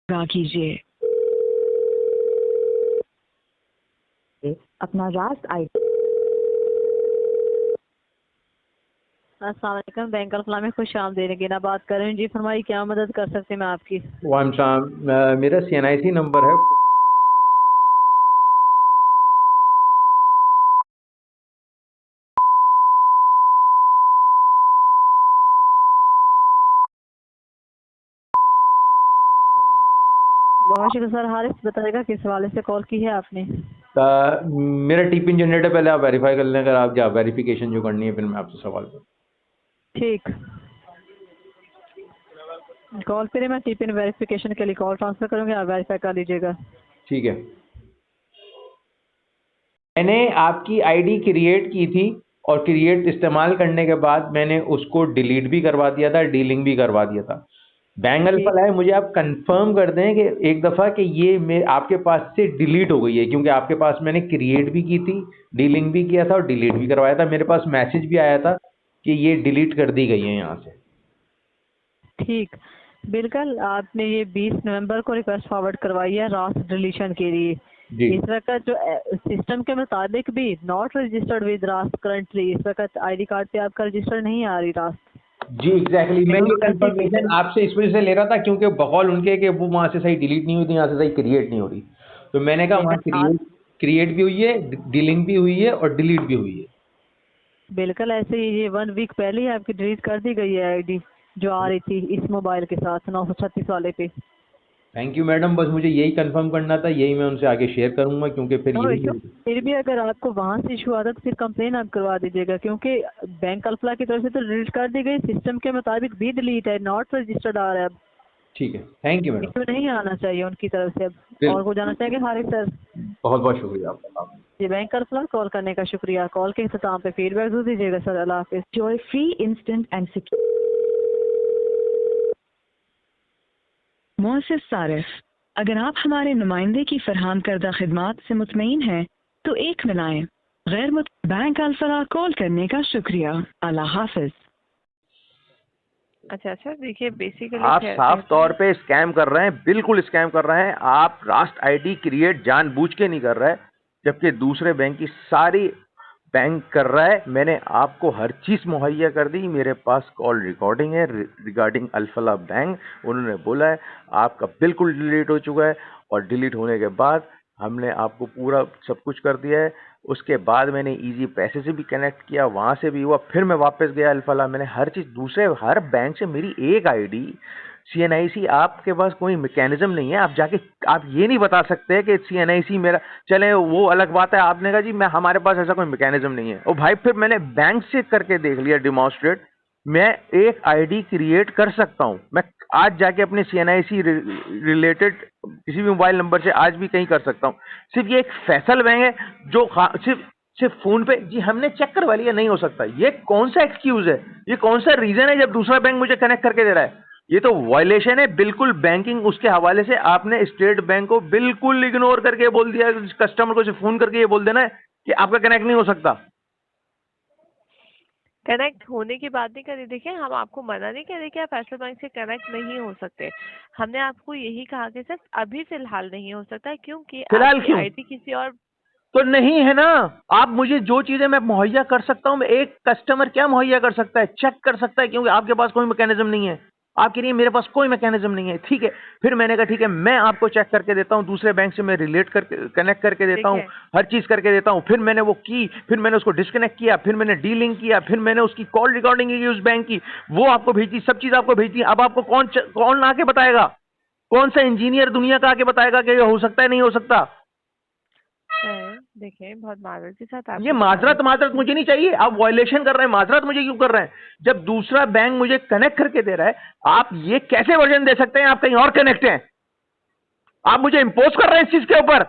कीजिए। अपना रास्त आई। अस्सलाम वालेकुम, बैंक अल्फला में खुश आमदीद। ना बात कर रही हूँ जी, फरमाइए क्या मदद कर सकते हैं मैं आपकी। वालेकुम सलाम। मेरा CNIC नंबर है। बहुत शुक्रिया सर। हारिस बताएगा किस हवाले से कॉल की है आपने। मेरा टीपिन जनरेटर पहले आप वेरीफाई कर लें, अगर आप क्या वेरिफिकेशन जो करनी है फिर मैं आपसे सवाल करूँ। ठीक, कॉल पे मैं टीपिन वेरिफिकेशन के लिए कॉल ट्रांसफर करूँगी, आप वेरीफाई कर लीजिएगा। ठीक है। मैंने आपकी आईडी क्रिएट की थी और क्रिएट इस्तेमाल करने के बाद मैंने उसको डिलीट भी करवा दिया था, डीलिंग भी करवा दिया था। बैंक अल्फा है, मुझे आप कंफर्म कर दें कि एक दफ़ा कि ये आपके पास से डिलीट हो गई है, क्योंकि आपके पास मैंने क्रिएट भी की थी, डीलिंग भी किया था और डिलीट भी करवाया था। मेरे पास मैसेज भी आया था कि ये डिलीट कर दी गई है यहाँ से। ठीक, बिल्कुल आपने ये 20 नवंबर को रिक्वेस्ट फॉरवर्ड करवाई है रास्ट डिलीशन के लिए। इस वक्त जो सिस्टम के मुताबिक भी not registered with Rust currently, इस वक्त आईडी कार्ड पे आपका रजिस्टर नहीं आ रही रास्ट। जी एग्जैक्टली, मैं ये कंफर्मेशन आपसे इस वजह से ले रहा था क्योंकि बकौल उनके कि वो वहाँ से सही डिलीट नहीं हुई थी, यहाँ से सही क्रिएट नहीं हो रही, तो मैंने कहा वहाँ क्रिएट भी हुई है, डीलिंग भी हुई है और डिलीट भी हुई है। बिल्कुल ऐसे ही ये 1 वीक पहले ही आपकी डिलीट कर दी गई है आईडी जो आ रही थी इस मोबाइल के साथ 936 वाले पे। थैंक यू मैडम, बस मुझे यही कंफर्म करना था, यही मैं उनसे आगे शेयर करूंगा क्योंकि फिर भी अगर आपको वहाँ से इशू आता तो फिर कंप्लेन आप करवा दीजिएगा, क्योंकि बैंक अल्फला की तरफ से तो डिलीट कर दी गई, सिस्टम के मुताबिक भी डिलीट है, नॉट रजिस्टर्ड आ रहा है अब। ठीक है, थैंक यू मैडम। इशू नहीं आना चाहिए उनकी तरफ से अब। और को जाना चाहिए हारिस सर। बहुत बहुत शुक्रिया आपका। जी, बैंक अल्फला कॉल करने का शुक्रिया। कॉल के इख्तिताम पे फीडबैक जरूर दीजिएगा सर। अल्लाह हाफिज। Joy free instant and secure. मोहसिस सारिफ, अगर आप हमारे नुमाइंदे की फरहम करदा खिदमात से मुतमईन हैं तो एक मिलाएं। बैंक अल्फला कॉल करने का शुक्रिया। अल्लाह हाफिज। अच्छा देखिए बेसिकली आप साफ तौर पे स्कैम कर रहे हैं, बिल्कुल स्कैम कर रहे हैं। आप रास्ट आईडी क्रिएट जानबूझ के नहीं कर रहे, जबकि दूसरे बैंक की सारी बैंक कर रहा है। मैंने आपको हर चीज मुहैया कर दी, मेरे पास कॉल रिकॉर्डिंग है रिगार्डिंग अल्फला बैंक। उन्होंने बोला है आपका बिल्कुल डिलीट हो चुका है और डिलीट होने के बाद हमने आपको पूरा सब कुछ कर दिया है। उसके बाद मैंने इजी पैसे से भी कनेक्ट किया, वहाँ से भी हुआ, फिर मैं वापस गया अल्फला। मैंने हर चीज़ दूसरे हर बैंक से मेरी एक आईडी CNIC। आपके पास कोई मैकेनिज्म नहीं है, आप जाके आप ये नहीं बता सकते कि CNIC मेरा चले, वो अलग बात है। आपने कहा जी मैं हमारे पास ऐसा कोई मैकेनिज्म नहीं है। और भाई फिर मैंने बैंक से करके देख लिया डिमॉन्स्ट्रेट, मैं एक आईडी क्रिएट कर सकता हूँ। मैं आज जाके अपने CNIC रिलेटेड किसी भी मोबाइल नंबर से आज भी कहीं कर सकता हूँ। सिर्फ ये एक फैसल बैंक है जो सिर्फ फोन पे जी हमने चेक करवा लिया, नहीं हो सकता। ये कौन सा एक्सक्यूज है, ये कौन सा रीजन है जब दूसरा बैंक मुझे कनेक्ट करके दे रहा है? ये तो वायलेशन है बिल्कुल बैंकिंग उसके हवाले से। आपने स्टेट बैंक को बिल्कुल इग्नोर करके बोल दिया, कस्टमर को सिर्फ फोन करके ये बोल देना है कि आपका कनेक्ट नहीं हो सकता। कनेक्ट होने की बात नहीं करी। देखिए हम आपको मना नहीं कर रहे कि आप फैसल बैंक से कनेक्ट नहीं हो सकते। हमने आपको यही कहा कि सर अभी फिलहाल नहीं हो सकता, क्योंकि फिलहाल क्यों? आईडी किसी और तो नहीं है ना। आप मुझे जो चीजें मैं मुहैया कर सकता हूँ, एक कस्टमर क्या मुहैया कर सकता है? चेक कर सकता है, क्योंकि आपके पास कोई मैकेनिज्म नहीं है। आप कह रही है मेरे पास कोई मैकेनिज्म नहीं है, ठीक है। फिर मैंने कहा ठीक है मैं आपको चेक करके देता हूँ, दूसरे बैंक से मैं रिलेट करके कनेक्ट करके देता हूँ, हर चीज करके देता हूँ। फिर मैंने वो की, फिर मैंने उसको डिस्कनेक्ट किया, फिर मैंने डीलिंक किया, फिर मैंने उसकी कॉल रिकॉर्डिंग की उस बैंक की, वो आपको भेजी, सब चीज आपको भेजी। अब आपको कौन आके बताएगा? कौन सा इंजीनियर दुनिया का आके बताएगा कि ये हो सकता है नहीं हो सकता? देखिए बहुत माजरत के साथ आप ये माजरत मुझे नहीं चाहिए। आप वायलेशन कर रहे हैं, माजरत मुझे क्यों कर रहे हैं? जब दूसरा बैंक मुझे कनेक्ट करके दे रहा है, आप ये कैसे वर्जन दे सकते हैं आप कहीं और कनेक्ट हैं? आप मुझे इंपोज कर रहे हैं इस चीज के ऊपर।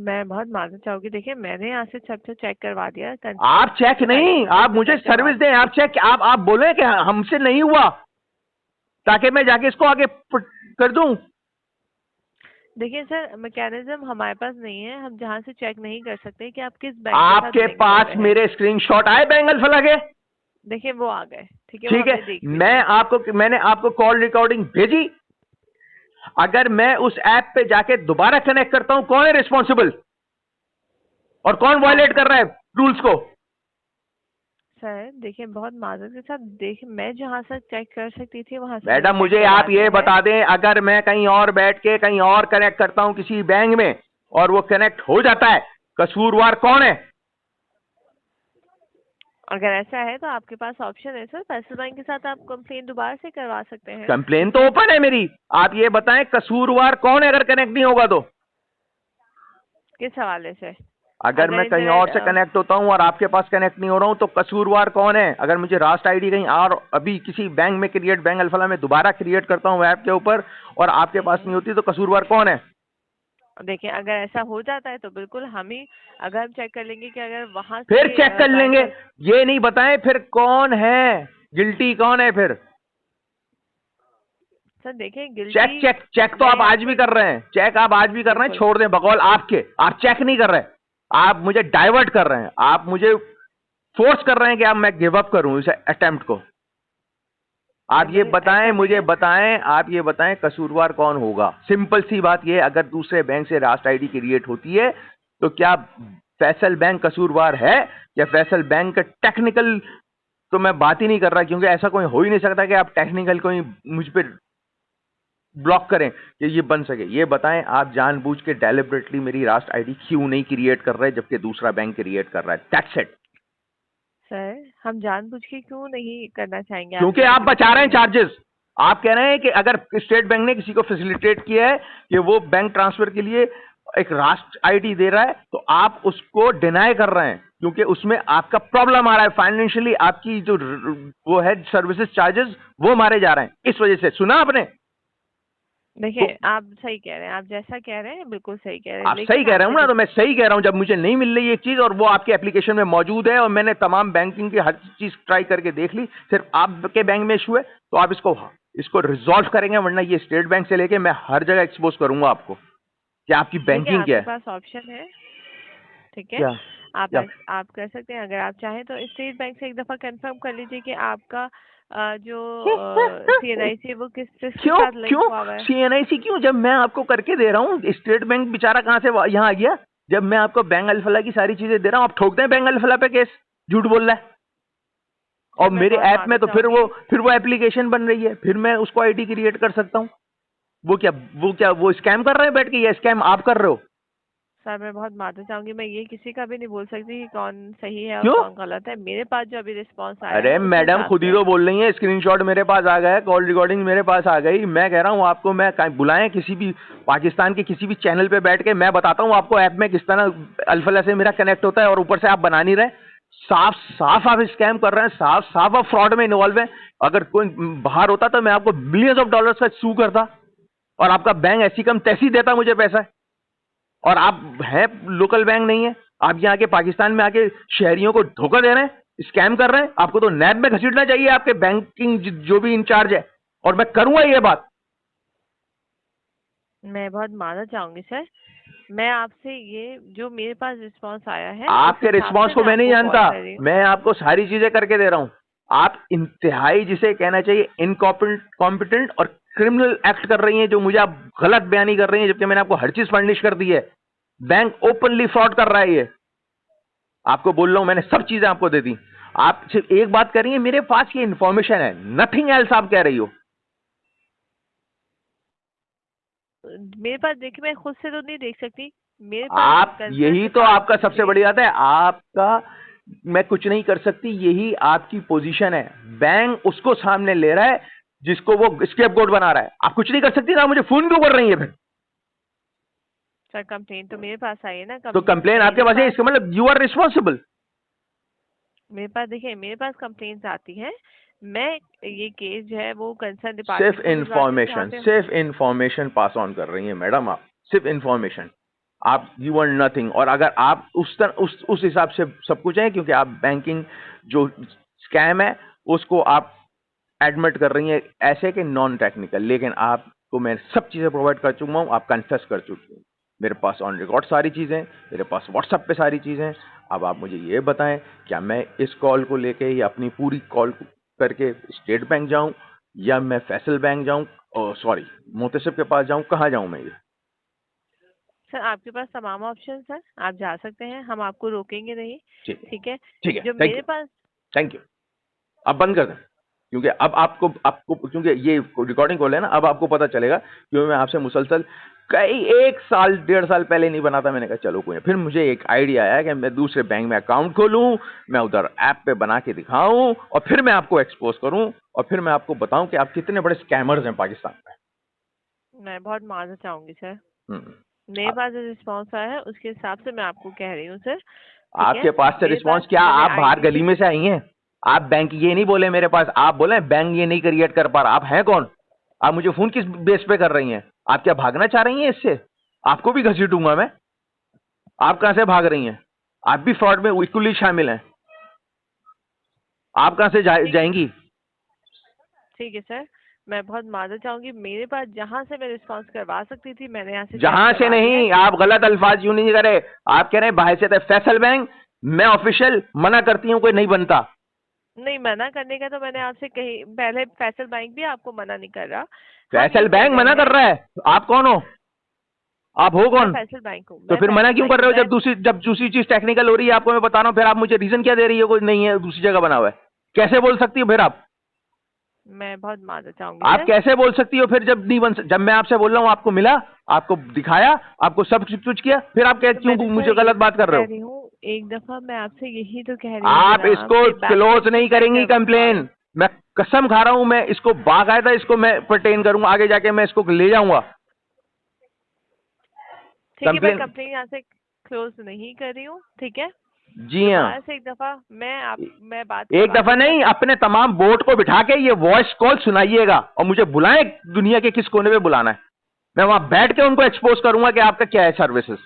मैं बहुत माजरत चाहूंगी। देखिए मैंने यहाँ से सब चेक करवा दिया। आप चेक नहीं, आप मुझे सर्विस दें। आप चेक, आप बोले कि हमसे नहीं हुआ, ताकि मैं जाके इसको आगे कर दूं। देखिए सर मैकेनिज्म हमारे पास नहीं है, हम जहाँ से चेक नहीं कर सकते कि आप किस बैंक आपके पास मेरे स्क्रीनशॉट आए बैंक अल्फला के? देखिए वो आ गए, ठीक है। मैंने आपको कॉल रिकॉर्डिंग भेजी, अगर मैं उस ऐप पे जाके दोबारा कनेक्ट करता हूं, कौन है रिस्पॉन्सिबल और कौन वायलेट कर रहा है रूल्स को? सर देखिए, बहुत माजूर के साथ देखिए, मैं जहाँ से चेक कर सकती थी वहां से मैडम मुझे आप ये बता दें, अगर मैं कहीं और बैठ के कहीं और कनेक्ट करता हूं किसी बैंक में और वो कनेक्ट हो जाता है, कसूरवार कौन है? अगर ऐसा है तो आपके पास ऑप्शन है सर, फेडरल बैंक के साथ आप कंप्लेन दोबारा से करवा सकते हैं। कंप्लेन तो ओपन है मेरी, आप ये बताएं कसूरवार कौन है अगर कनेक्ट नहीं होगा तो? किस हवाले से? अगर मैं कहीं और से कनेक्ट होता हूं और आपके पास कनेक्ट नहीं हो रहा हूं तो कसूरवार कौन है? अगर मुझे रास्ट आईडी कहीं और अभी किसी बैंक में क्रिएट, बैंक अल्फला में दोबारा क्रिएट करता हूं ऐप के ऊपर और आपके पास नहीं होती तो कसूरवार कौन है? देखिए, अगर ऐसा हो जाता है तो बिल्कुल हम ही, अगर हम चेक कर लेंगे कि अगर वहां फिर चेक कर लेंगे, ये नहीं बताएं फिर कौन है गिल्टी, कौन है फिर? सर देखिए, चेक तो आप आज भी कर रहे हैं, चेक आप आज भी कर रहे हैं, छोड़ दें बकौल आपके, आप चेक नहीं कर रहे, आप मुझे डाइवर्ट कर रहे हैं, आप मुझे फोर्स कर रहे हैं कि अब मैं गिव अप करूं इस अटेम्प्ट को। आप ये बताएं, मुझे बताएं, आप ये बताएं कसूरवार कौन होगा? सिंपल सी बात ये, अगर दूसरे बैंक से रास्ट आईडी क्रिएट होती है तो क्या फैसल बैंक कसूरवार है या फैसल बैंक का टेक्निकल? तो मैं बात ही नहीं कर रहा, क्योंकि ऐसा कोई हो ही नहीं सकता कि आप टेक्निकल कोई मुझ पे ब्लॉक करें कि ये बन सके। ये बताएं आप जानबूझ के डेलिबरेटली मेरी रास्ट आईडी क्यों नहीं क्रिएट कर रहे जबकि दूसरा बैंक क्रिएट कर रहा है? That's it. सर हम जानबूझ के क्यों नहीं करना चाहेंगे? क्योंकि आप बचा रहे हैं चार्जेस। आप कह रहे हैं कि अगर स्टेट बैंक ने किसी को फैसिलिटेट किया है कि वो बैंक ट्रांसफर के लिए एक रास्ट आईडी दे रहा है तो आप उसको डिनाई कर रहे हैं, क्योंकि उसमें आपका प्रॉब्लम आ रहा है फाइनेंशियली, आपकी जो वो है सर्विसेज चार्जेस वो मारे जा रहे हैं इस वजह से। सुना आपने? देखिए, आप सही कह रहे हैं, आप जैसा कह रहे हैं बिल्कुल सही कह रहे हैं। आप सही कह रहे हो ना, तो मैं सही कह रहा हूं। जब मुझे नहीं मिल रही एक चीज और वो आपके एप्लीकेशन में मौजूद है और मैंने तमाम बैंकिंग की हर चीज ट्राई करके देख ली, सिर्फ आपके बैंक में इशू है, तो आप इसको रिजॉल्व करेंगे, वरना ये स्टेट बैंक से लेके मैं हर जगह एक्सपोज करूंगा आपको कि आपकी बैंकिंग क्या है। आपके पास ऑप्शन है, ठीक है, आप कर सकते हैं। अगर आप चाहें तो स्टेट बैंक से एक दफा कंफर्म कर लीजिए कि आपका जो CNIC वो किस साथ लिंक हुआ है। CNIC क्यों? जब मैं आपको करके दे रहा हूँ, स्टेट बैंक बेचारा कहाँ से यहाँ आ गया? जब मैं आपको बैंक अल्फला की सारी चीजें दे रहा हूँ, आप ठोक दें बैंक अल्फला पे केस, झूठ बोल रहा है। और मेरे ऐप में तो फिर वो एप्लीकेशन बन रही है, फिर मैं उसको आईडी क्रिएट कर सकता हूँ। वो स्कैम कर रहे हैं बैठ के, या स्कैम आप कर रहे हो? सर मैं बहुत माफी चाहूंगी, मैं ये किसी का भी नहीं बोल सकती कि कौन सही है और क्यों? कौन गलत है। मेरे पास जो अभी रिस्पांस आया अरे मैडम खुद ही तो बोल रही है, स्क्रीनशॉट मेरे पास आ गया, कॉल रिकॉर्डिंग मेरे पास आ गई। मैं कह रहा हूँ आपको, मैं बुलाएं किसी भी पाकिस्तान के किसी भी चैनल पे बैठ के, मैं बताता हूँ आपको ऐप में किस तरह अल्फला से मेरा कनेक्ट होता है, और ऊपर से आप बना नहीं रहे। साफ साफ आप स्कैम कर रहे हैं, साफ साफ आप फ्रॉड में इन्वॉल्व हैं। अगर कोई बाहर होता तो मैं आपको बिलियंस ऑफ डॉलर्स का सू करता और आपका बैंक ऐसी कम तैसी देता मुझे पैसा। और आप हैं लोकल बैंक नहीं है, आप यहाँ के पाकिस्तान में आके शहरियों को धोखा दे रहे हैं, स्कैम कर रहे हैं। आपको तो नैब में घसीटना चाहिए आपके बैंकिंग जो भी इंचार्ज है, और मैं करूंगा ये बात। मैं बहुत मानना चाहूंगी सर, मैं आपसे ये जो मेरे पास रिस्पांस आया है, आपके रिस्पांस को मैं नहीं जानता, मैं आपको सारी चीजें करके दे रहा हूं। आप इंतहाई जिसे कहना चाहिए इनकॉम्पिटेंट और क्रिमिनल एक्ट कर रही हैं, जो मुझे आप गलत बयानी कर रही हैं, जबकि मैंने आपको हर चीज फर्निश कर दी है। बैंक ओपनली फ्रॉड कर रहा है ये, आपको बोल रहा हूं, मैंने सब चीजें आपको दे दी। आप सिर्फ एक बात कर रही हैं, मेरे पास ये इंफॉर्मेशन है, नथिंग एल्स आप कह रही हो। मेरे पास देखिए, मैं खुद से तो नहीं देख सकती, मेरे पास आप यही तो आपका सबसे बड़ी बात है, आपका मैं कुछ नहीं कर सकती, यही आपकी पोजीशन है। बैंक उसको सामने ले रहा है जिसको वो स्केपगोट बना रहा है। आप कुछ नहीं कर सकती ना, मुझे फोन क्यों कर रही है फिर? सर कंप्लेन तो मेरे पास आई है ना। तो कंप्लेन आपके पास है, इसका मतलब यू आर रिस्पॉन्सिबल। मेरे पास देखिए, मेरे पास कंप्लेन्स आती हैं, मैं ये केस जो है वो कंसर्न डिपार्टमेंट सिर्फ इंफॉर्मेशन पास ऑन कर रही हैं मैडम, आप सिर्फ इंफॉर्मेशन, आप यू आर नथिंग। और अगर आप उस हिसाब से सब कुछ है, क्योंकि आप बैंकिंग जो स्कैम है उसको आप एडमिट कर रही हैं ऐसे कि नॉन टेक्निकल, लेकिन आपको मैं सब चीजें प्रोवाइड कर चुका हूं, आप कन्फेस कर चुके हैं, मेरे पास ऑन रिकॉर्ड सारी चीजें, मेरे पास व्हाट्सएप पे सारी चीजें। अब आप मुझे ये बताएं, क्या मैं इस कॉल को लेके या अपनी पूरी कॉल करके स्टेट बैंक जाऊं या मैं फैसल बैंक जाऊं? ओ सॉरी, मोहतसिब के पास जाऊं, कहाँ जाऊं मैं? ये सर आपके पास तमाम ऑप्शंस हैं, आप जा सकते हैं, हम आपको रोकेंगे नहीं। ठीक है, ठीक है, जो मेरे पास। Thank you. अब बंद कर दें, क्योंकि अब आपको आपको क्योंकि ये रिकॉर्डिंग कॉल है ना, अब आपको पता चलेगा कि मैं आपसे मुसलसल कई 1 साल 1.5 साल पहले नहीं बना था। मैंने कहा चलो कोई, फिर मुझे एक आइडिया आया कि मैं दूसरे बैंक में अकाउंट खोलूं, मैं उधर ऐप पे बना के दिखाऊं और फिर मैं आपको एक्सपोज करूं और फिर मैं आपको बताऊं कि आप कितने बड़े स्कैमर्स हैं पाकिस्तान में। मैं बहुत माजरत चाहूंगी सर, मेरे पास जो रिस्पॉन्स आया है उसके हिसाब से मैं आपको कह रही हूँ सर। आपके पास से रिस्पॉन्स क्या? आप बाहर गली में से आई हैं? आप बैंक ये नहीं बोले मेरे पास, आप बोले बैंक ये नहीं क्रिएट कर पा रहा। आप हैं कौन? आप मुझे फोन किस बेस पे कर रही हैं? आप क्या भागना चाह रही हैं इससे? आपको भी घसीटूंगा मैं। आप कहां से भाग रही हैं? आप भी फ्रॉड में इक्वली शामिल हैं। आप कहां से जाएंगी? ठीक है सर, मैं बहुत माजरत चाहूंगी, मेरे पास जहां से मैं रिस्पॉन्स करवा सकती थी मैंने यहाँ से जहां से नहीं, आप गलत अल्फाज यूं नहीं करे। आप कह रहे हैं बाहर से फैसल बैंक, मैं ऑफिशियल मना करती हूँ, कोई नहीं बनता। नहीं, मना करने का तो मैंने आपसे कही पहले, फैसल बैंक भी आपको मना नहीं कर रहा। फैसल बैंक मना कर रहा है? आप कौन हो? आप हो कौन? फैसल बैंक हूँ। तो फिर मना क्यों कर रहे हो? जब दूसरी चीज टेक्निकल हो रही है आपको मैं बता रहा हूँ, फिर आप मुझे रीजन क्या दे रही है? कोई नहीं है, दूसरी जगह बना हुआ है, कैसे बोल सकती हो फिर आप? मैं बहुत माजरत चाहूंगी। आप कैसे बोल सकती हो फिर जब नहीं जब मैं आपसे बोल रहा हूँ, आपको मिला, आपको दिखाया, आपको सब कुछ किया, फिर आप क्यों मुझे गलत बात कर रहे हो? एक दफा मैं आपसे यही तो कह रही हूँ। आप इसको क्लोज नहीं करेंगी कंप्लेन, मैं कसम खा रहा हूँ। मैं इसको बाकायदा इसको मैं पर्टेन करूंगा, आगे जाके मैं इसको ले जाऊंगा। कंप्लेन यहाँ से क्लोज नहीं कर रही हूँ, ठीक है जी हाँ। एक दफा मैं बात एक दफा नहीं, अपने तमाम बोर्ड को बिठा के ये वॉइस कॉल सुनाइएगा और मुझे बुलाएं, दुनिया के किस कोने पे बुलाना है, मैं वहां बैठ के उनको एक्सपोज करूंगा कि आपका क्या है सर्विसेज।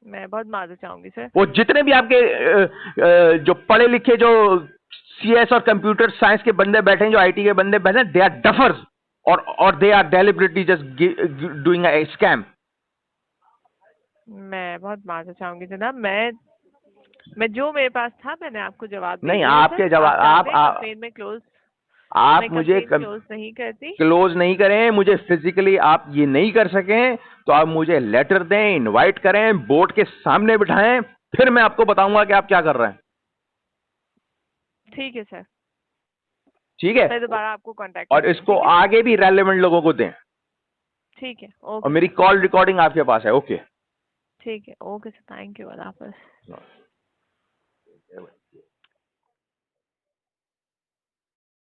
मैं बहुत माजरत चाहूंगी सर। वो जितने भी आपके जो पढ़े लिखे, जो CS और कंप्यूटर साइंस के बंदे बैठे हैं, जो IT के बंदे बैठे हैं, दे आर डफर्स और they are deliberately just doing a scam. मैं बहुत माजरत चाहूंगी जनाब, मैं जो मेरे पास था मैंने आपको जवाब नहीं, आपके जवाब आप में क्लोज, आप मुझे क्लोज नहीं करती, क्लोज नहीं करें, मुझे फिजिकली आप ये नहीं कर सकें तो आप मुझे लेटर दें, इनवाइट करें, बोर्ड के सामने बिठाएं, फिर मैं आपको बताऊंगा कि आप क्या कर रहे हैं। ठीक है सर, ठीक है, मैं दोबारा आपको कांटेक्ट और इसको आगे भी रेलेवेंट लोगों को दें। ठीक है, और मेरी कॉल रिकॉर्डिंग आपके पास है। ओके, ठीक है, ओके सर, थैंक यू, अल्लाह हाफ़िज़।